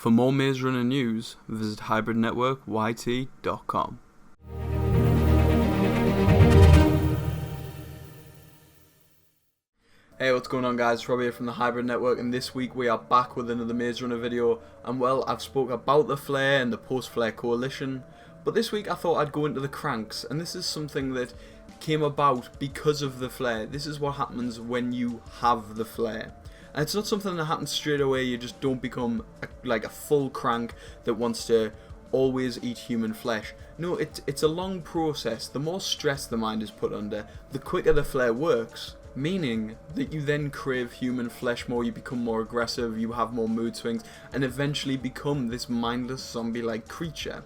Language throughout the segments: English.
For more Maze Runner news, visit hybridnetworkyt.com. Hey, what's going on guys? Rob here from the Hybrid Network, and this week we are back with another Maze Runner video. And well, I've spoke about the Flare and the post-Flare coalition, but this week I thought I'd go into the Cranks, and this is something that came about because of the Flare. This is what happens when you have the Flare. And it's not something that happens straight away. You just don't become like a full crank that wants to always eat human flesh. No, it's a long process. The more stress the mind is put under, the quicker the Flare works. Meaning that you then crave human flesh more, you become more aggressive, you have more mood swings, and eventually become this mindless zombie-like creature.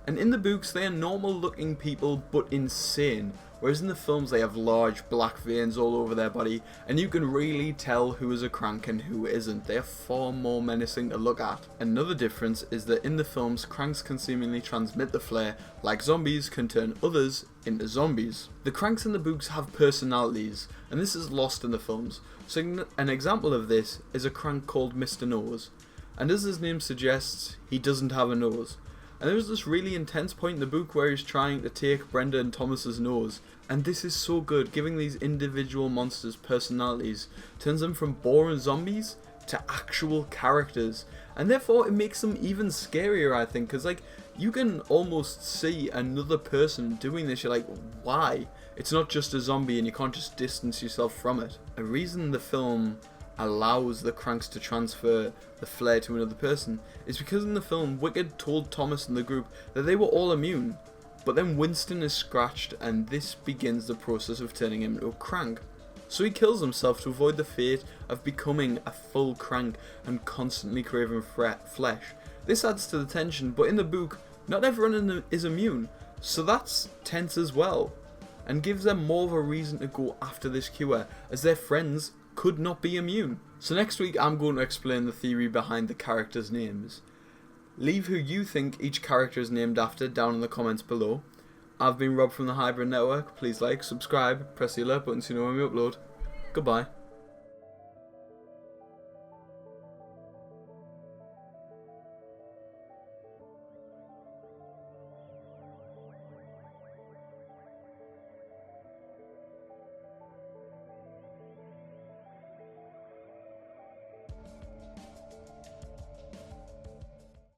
And in the books, they are normal looking people, but insane. Whereas in the films, they have large black veins all over their body, and you can really tell who is a crank and who isn't. They are far more menacing to look at. Another difference is that in the films, cranks can seemingly transmit the Flare, like zombies can turn others into zombies. The cranks in the books have personalities, and this is lost in the films. So an example of this is a crank called Mr. Nose. And as his name suggests, he doesn't have a nose. And there was this really intense point in the book where he's trying to take Brenda and Thomas's nose. And this is so good, giving these individual monsters personalities, turns them from boring zombies to actual characters. And therefore it makes them even scarier, I think, because like, you can almost see another person doing this. You're like, why? It's not just a zombie and you can't just distance yourself from it. A reason the film allows the cranks to transfer the Flare to another person is because in the film, Wicked told Thomas and the group that they were all immune, but then Winston is scratched and this begins the process of turning him into a crank. So he kills himself to avoid the fate of becoming a full crank and constantly craving flesh. This adds to the tension, but in the book, not everyone is immune, so that's tense as well, and gives them more of a reason to go after this cure, as their friends could not be immune. So next week I'm going to explain the theory behind the characters' names. Leave who you think each character is named after down in the comments below. I've been Rob from the Hybrid Network. Please like, subscribe, press the alert button so you know when we upload. Goodbye.